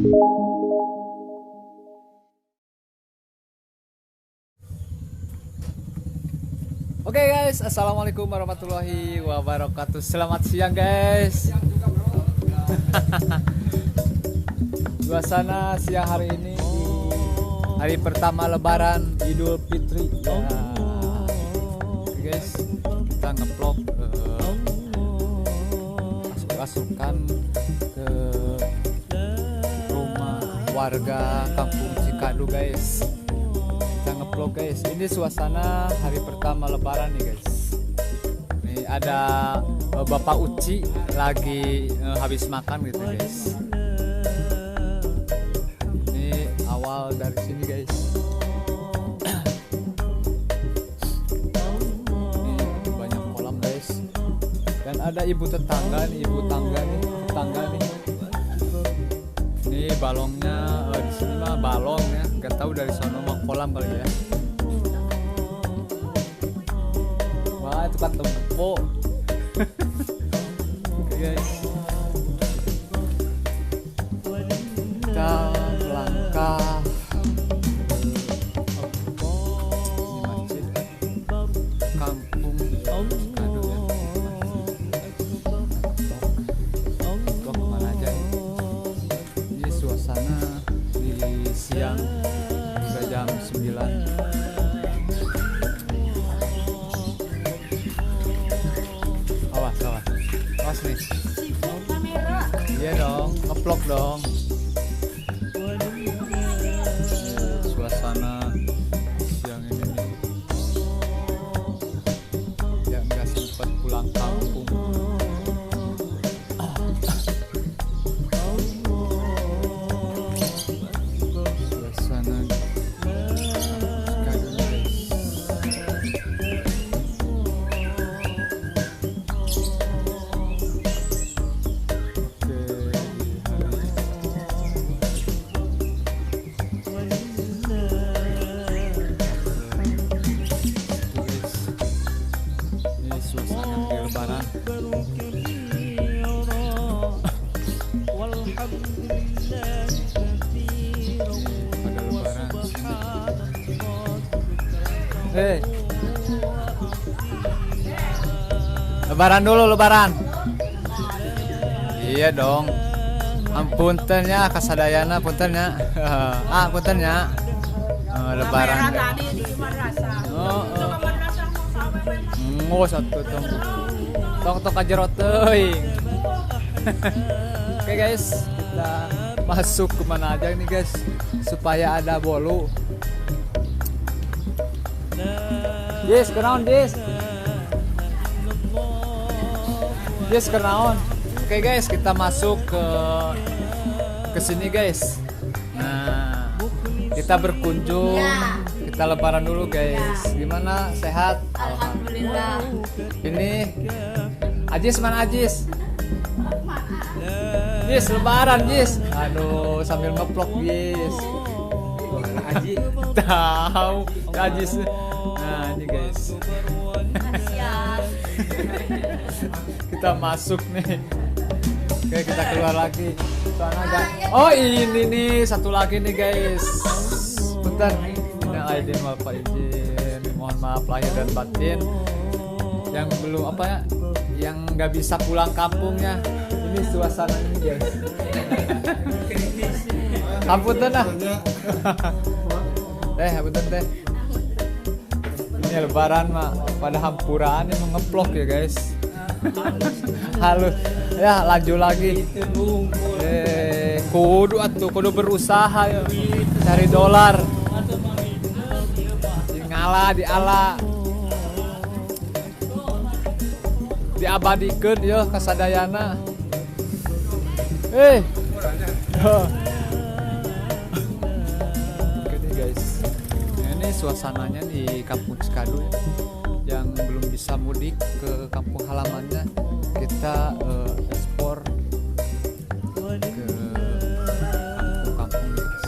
Oke guys, assalamualaikum warahmatullahi wabarakatuh. Selamat siang guys. Suasana siang hari ini di hari pertama Lebaran Idul Fitri. Ya. Oke guys, kita ngeplok masuk-masukan ke rumah warga Kampung Cikadu guys. Kita ngeplok guys. Ini suasana hari pertama Lebaran nih guys. Nih ada Bapak Uci lagi habis makan gitu guys. Ini awal dari sini guys. Ini banyak kolam guys. Dan ada ibu tetangga nih, tetangga nih. Ini balongnya di sini mah balong ya. Gak tahu dari sana mau kolam kali ya. Wah itu kan tempo. Oke guys, kita melangkah ini masjid Kampung Cikadu ya. Kok kemana aja nih? Ini suasana di siang udah jam 9. Awas nih. Iya dong, ngeplok dong. Suasana siang ini nih. Yang nggak sempat pulang kampung. Suasana suasana di Lebaran. Pada Lebaran. Hei. Lebaran dulu, Lebaran. Iya dong. Ampuntennya kasadayana puntennya. Puntennya. Lebaran. Oh satu tong kajerot teuing. Oke guys, kita masuk kemana aja nih guys supaya ada bolu. Yes, kenaon yes. Yes, kenaon. Oke guys, kita masuk ke sini guys. Nah, kita berkunjung. Kita Lebaran dulu guys. Gimana? Sehat? Alhamdulillah. Ini Ajis mana Ajis? Jis Lebaran Jis. Aduh sambil ngeplok Jis. Aji tahu Ajis. Nah ini guys. Kita masuk nih. Oke kita keluar lagi. Oh ini nih satu lagi nih guys. Bentar. Aidin Bapak izin, mohon maaf lahir dan batin. Yang belum apa ya, yang nggak bisa pulang kampungnya. Ini suasana ini guys. Ampunten lah. Ampunten teh. Ini Lebaran mah pada hampuraan yang ngeplok ya guys. Halus. Ya lanjut lagi. Kudu berusaha ya. Cari dolar. Diala diabadikan ya kasadayana. Oke guys, ini suasananya di Kampung Cikadu yang belum bisa mudik ke kampung halamannya. Kita ekspor ke kampung-kampung guys.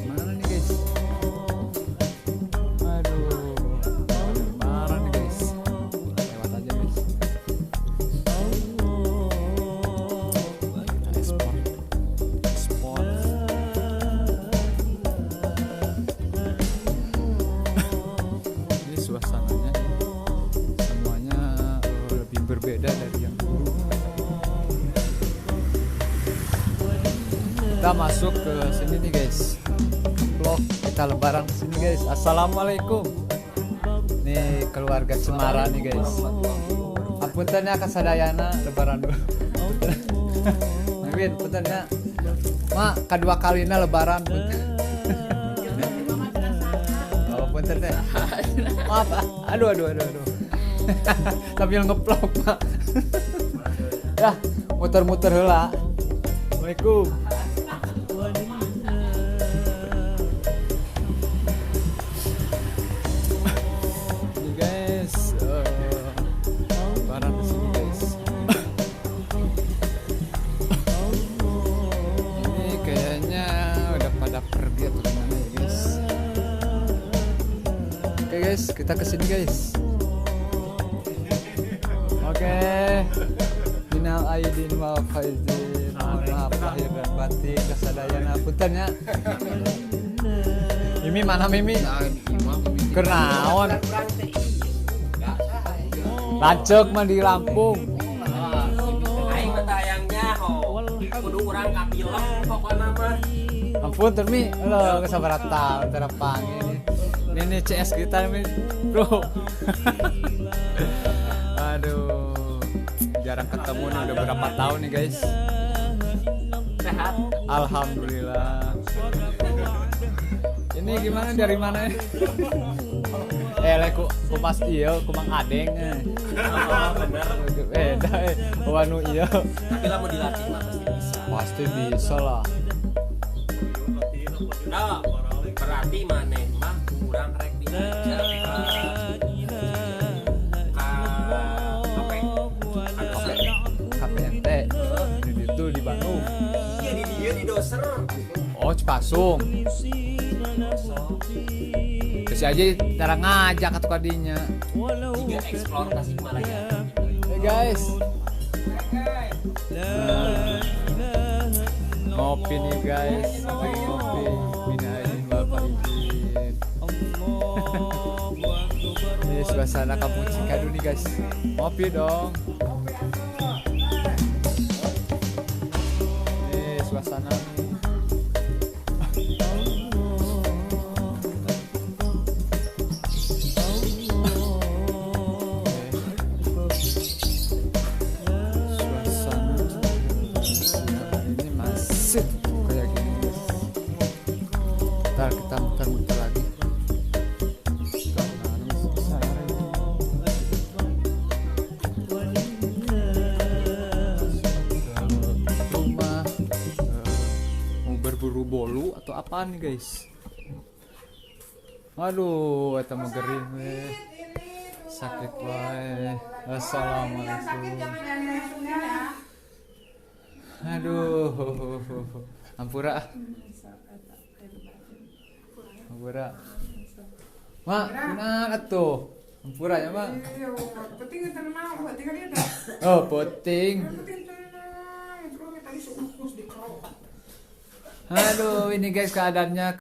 Mana nih guys? kita masuk ke sini nih guys. Vlog kita lebaran ke sini guys. Assalamualaikum. Nih keluarga Cemara nih guys. Apuntennya kasadayana lebaran dulu. Mungkin puntennya. Mak kedua kalinya lebaran. Oh puntennya. Maaf. Aduh. Sambil ngeplok Pak. Ya, muter-muter heula. Assalamualaikum. Ini guys, barang di sini guys. Ini kayaknya udah pada pergi atau gimana ya guys. Oke guys, kita kesini guys. Oke. Minal aidin wal faizin. Maaf lahir dan batin kasadayana puntennya. Mimi mana Mimi? Kernaon? Lancek mah di Lampung. Aing mah tayangnya kudu urang kapilek pokona mah. Ampun termi, lo kesabaran tahun terapang ini CS kita nih bro. Aduh, jarang ketemu nih udah berapa tahun nih guys. Sehat. Alhamdulillah. Ini gimana dari mana ya? Leku kumas iya, kumang adeng. Bener. Wanu iya. Tapi lah mau dilatih mah pasti bisa. Pasti bisa lah. Nah, berarti maneh mah kurang rek diajar KPNT itu di Bandung. Iya di dia di doser. Oh Cipasung. Terus aja cara ngajak atau kadinya. Tiga explore Tasikmalaya. Hey guys. Ngopi nih guys, lagi ngopi. Minain bapak izin. Ini suasana kampung Cikadu nih guys. Ngopi dong. Ini suasana nih. Kayak gini guys. Ntar kita muter-muter lagi. Rumah mau berburu bolu atau apaan nih guys? Aduh, eta mah gering weh. Sakit wae. Assalamualaikum. Aduh, ampura. Mak, kenal atuh. Ampura ya, Mak. Oh, penting. Aduh, ini guys keadaannya